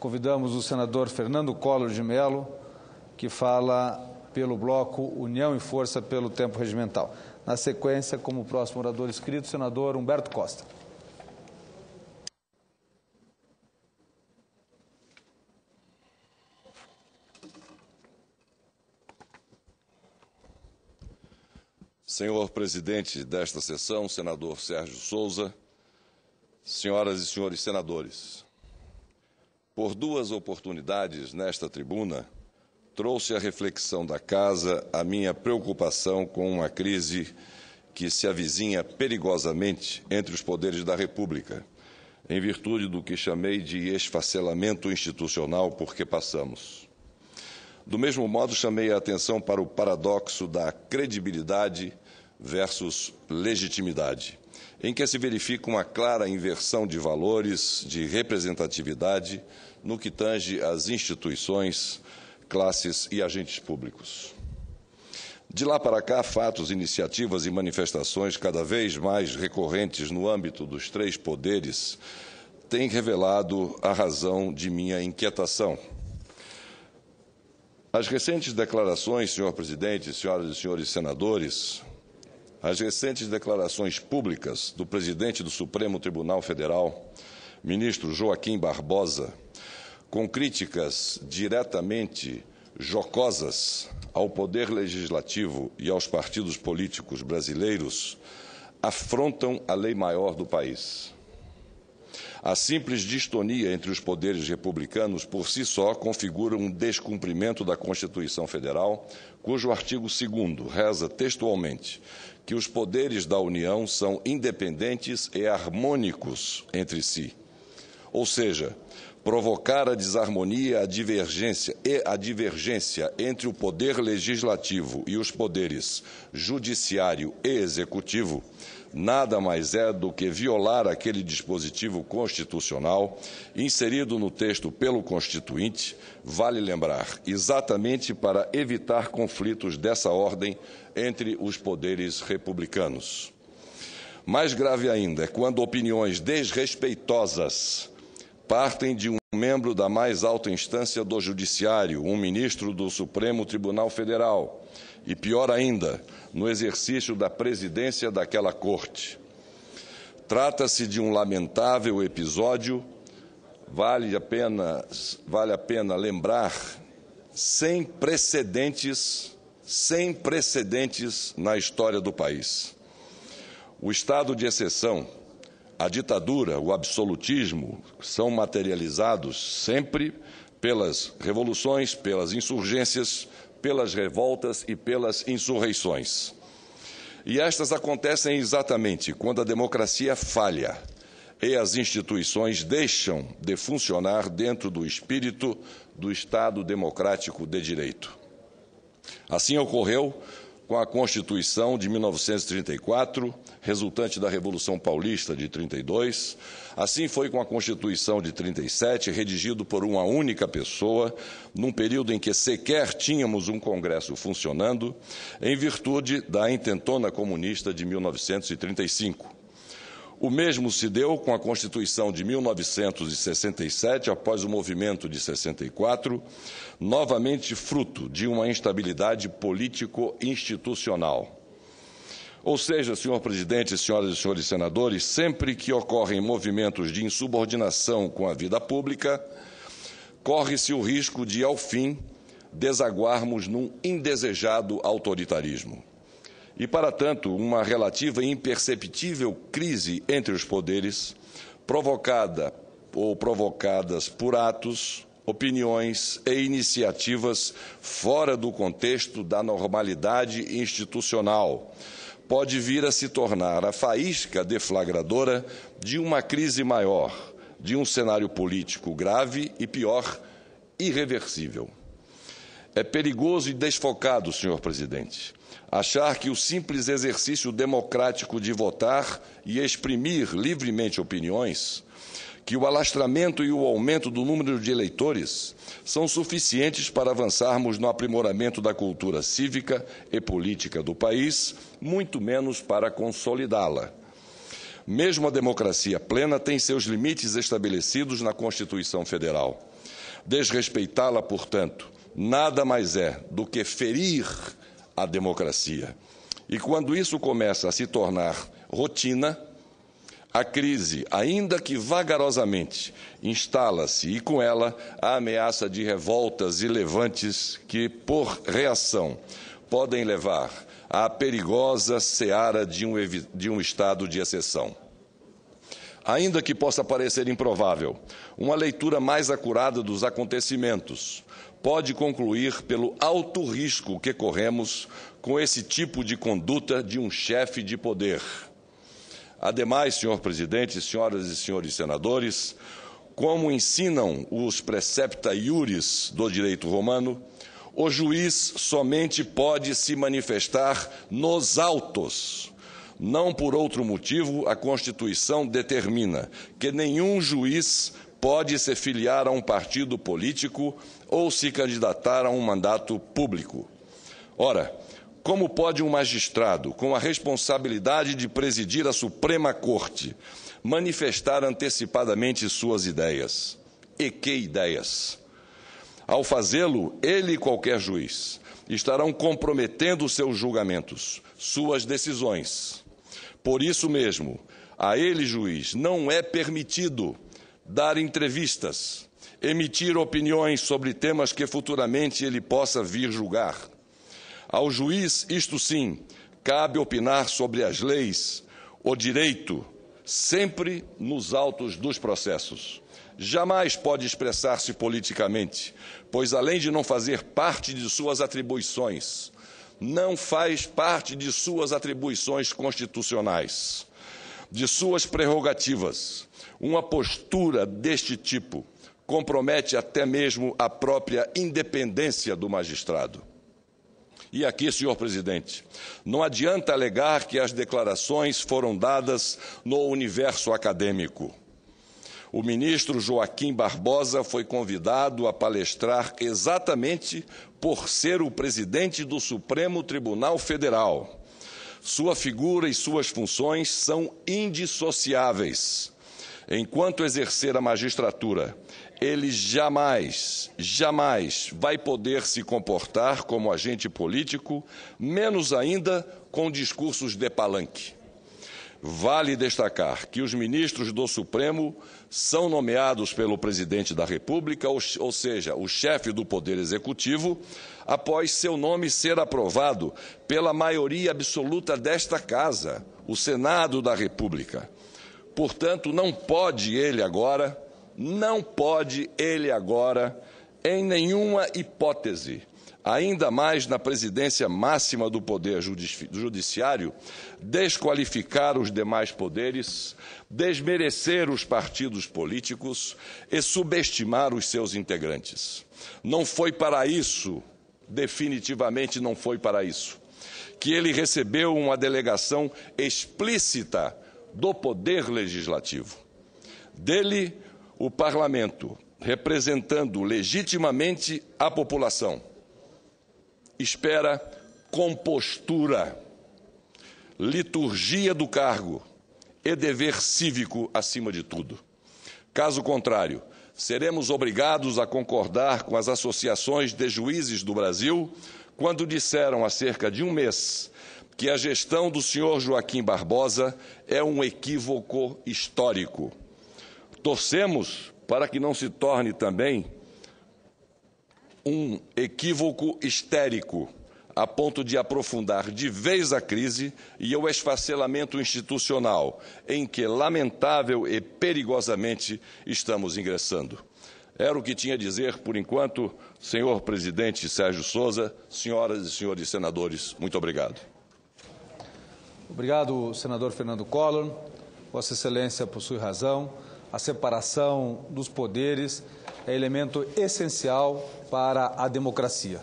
convidamos o senador Fernando Collor de Mello, que fala pelo bloco União e Força pelo Tempo Regimental. Na sequência, como próximo orador inscrito, o senador Humberto Costa. Senhor presidente desta sessão, senador Sérgio Souza, senhoras e senhores senadores, por duas oportunidades nesta tribuna, trouxe à reflexão da Casa a minha preocupação com uma crise que se avizinha perigosamente entre os poderes da República, em virtude do que chamei de esfacelamento institucional por que passamos. Do mesmo modo, chamei a atenção para o paradoxo da credibilidade versus legitimidade, em que se verifica uma clara inversão de valores, de representatividade, no que tange às instituições, classes e agentes públicos. De lá para cá, fatos, iniciativas e manifestações cada vez mais recorrentes no âmbito dos três poderes têm revelado a razão de minha inquietação. As recentes declarações, senhor presidente, senhoras e senhores senadores, as recentes declarações públicas do presidente do Supremo Tribunal Federal, ministro Joaquim Barbosa, com críticas diretamente jocosas ao Poder Legislativo e aos partidos políticos brasileiros, afrontam a lei maior do país. A simples distonia entre os poderes republicanos, por si só, configura um descumprimento da Constituição Federal, cujo artigo 2º reza textualmente que os poderes da União são independentes e harmônicos entre si. Ou seja, provocar a desarmonia a divergência entre o poder legislativo e os poderes judiciário e executivo nada mais é do que violar aquele dispositivo constitucional inserido no texto pelo Constituinte, vale lembrar, exatamente para evitar conflitos dessa ordem entre os poderes republicanos. Mais grave ainda é quando opiniões desrespeitosas partem de um membro da mais alta instância do Judiciário, um ministro do Supremo Tribunal Federal, e, pior ainda, no exercício da presidência daquela Corte. Trata-se de um lamentável episódio, vale a pena lembrar, sem precedentes na história do país. O estado de exceção, a ditadura, o absolutismo são materializados sempre pelas revoluções, pelas insurgências, pelas revoltas e pelas insurreições. E estas acontecem exatamente quando a democracia falha e as instituições deixam de funcionar dentro do espírito do Estado democrático de direito. Assim ocorreu com a Constituição de 1934, resultante da Revolução Paulista de 32, assim foi com a Constituição de 37, redigido por uma única pessoa, num período em que sequer tínhamos um Congresso funcionando, em virtude da intentona comunista de 1935. O mesmo se deu com a Constituição de 1967, após o movimento de 64, novamente fruto de uma instabilidade político-institucional. Ou seja, senhor presidente, senhoras e senhores senadores, sempre que ocorrem movimentos de insubordinação com a vida pública, corre-se o risco de, ao fim, desaguarmos num indesejado autoritarismo. E, para tanto, uma relativa e imperceptível crise entre os poderes, provocada ou provocadas por atos, opiniões e iniciativas fora do contexto da normalidade institucional, pode vir a se tornar a faísca deflagradora de uma crise maior, de um cenário político grave e, pior, irreversível. É perigoso e desfocado, senhor presidente, achar que o simples exercício democrático de votar e exprimir livremente opiniões, que o alastramento e o aumento do número de eleitores são suficientes para avançarmos no aprimoramento da cultura cívica e política do país, muito menos para consolidá-la. Mesmo a democracia plena tem seus limites estabelecidos na Constituição Federal. Desrespeitá-la, portanto, nada mais é do que ferir a democracia. E quando isso começa a se tornar rotina, a crise, ainda que vagarosamente, instala-se e, com ela, a ameaça de revoltas e levantes que, por reação, podem levar à perigosa seara de um estado de exceção. Ainda que possa parecer improvável, uma leitura mais acurada dos acontecimentos pode concluir pelo alto risco que corremos com esse tipo de conduta de um chefe de poder. Ademais, senhor presidente, senhoras e senhores senadores, como ensinam os precepta iuris do direito romano, o juiz somente pode se manifestar nos autos. Não por outro motivo, a Constituição determina que nenhum juiz pode se filiar a um partido político ou se candidatar a um mandato público. Ora, como pode um magistrado, com a responsabilidade de presidir a Suprema Corte, manifestar antecipadamente suas ideias? E que ideias? Ao fazê-lo, ele e qualquer juiz estarão comprometendo seus julgamentos, suas decisões. Por isso mesmo, a ele, juiz, não é permitido dar entrevistas, emitir opiniões sobre temas que futuramente ele possa vir julgar. Ao juiz, isto sim, cabe opinar sobre as leis, o direito, sempre nos autos dos processos. Jamais pode expressar-se politicamente, pois, além de não fazer parte de suas atribuições, não faz parte de suas atribuições constitucionais, de suas prerrogativas. Uma postura deste tipo compromete até mesmo a própria independência do magistrado. E aqui, senhor presidente, não adianta alegar que as declarações foram dadas no universo acadêmico. O ministro Joaquim Barbosa foi convidado a palestrar exatamente por ser o presidente do Supremo Tribunal Federal. Sua figura e suas funções são indissociáveis. Enquanto exercer a magistratura, ele jamais vai poder se comportar como agente político, menos ainda com discursos de palanque. Vale destacar que os ministros do Supremo são nomeados pelo presidente da República, ou seja, o chefe do Poder Executivo, após seu nome ser aprovado pela maioria absoluta desta Casa, o Senado da República. Portanto, não pode ele agora, em nenhuma hipótese, ainda mais na presidência máxima do Poder Judiciário, desqualificar os demais poderes, desmerecer os partidos políticos e subestimar os seus integrantes. Não foi para isso, definitivamente não foi para isso, que ele recebeu uma delegação explícita do Poder Legislativo. Dele, o Parlamento, representando legitimamente a população, espera compostura, liturgia do cargo e dever cívico acima de tudo. Caso contrário, seremos obrigados a concordar com as associações de juízes do Brasil quando disseram há cerca de um mês que a gestão do senhor Joaquim Barbosa é um equívoco histórico. Torcemos para que não se torne também um equívoco histérico, a ponto de aprofundar de vez a crise e o esfacelamento institucional, em que, lamentável e perigosamente, estamos ingressando. Era o que tinha a dizer, por enquanto, senhor presidente Sérgio Souza, senhoras e senhores senadores, muito obrigado. Obrigado, senador Fernando Collor. Vossa Excelência possui razão. A separação dos poderes é elemento essencial para a democracia.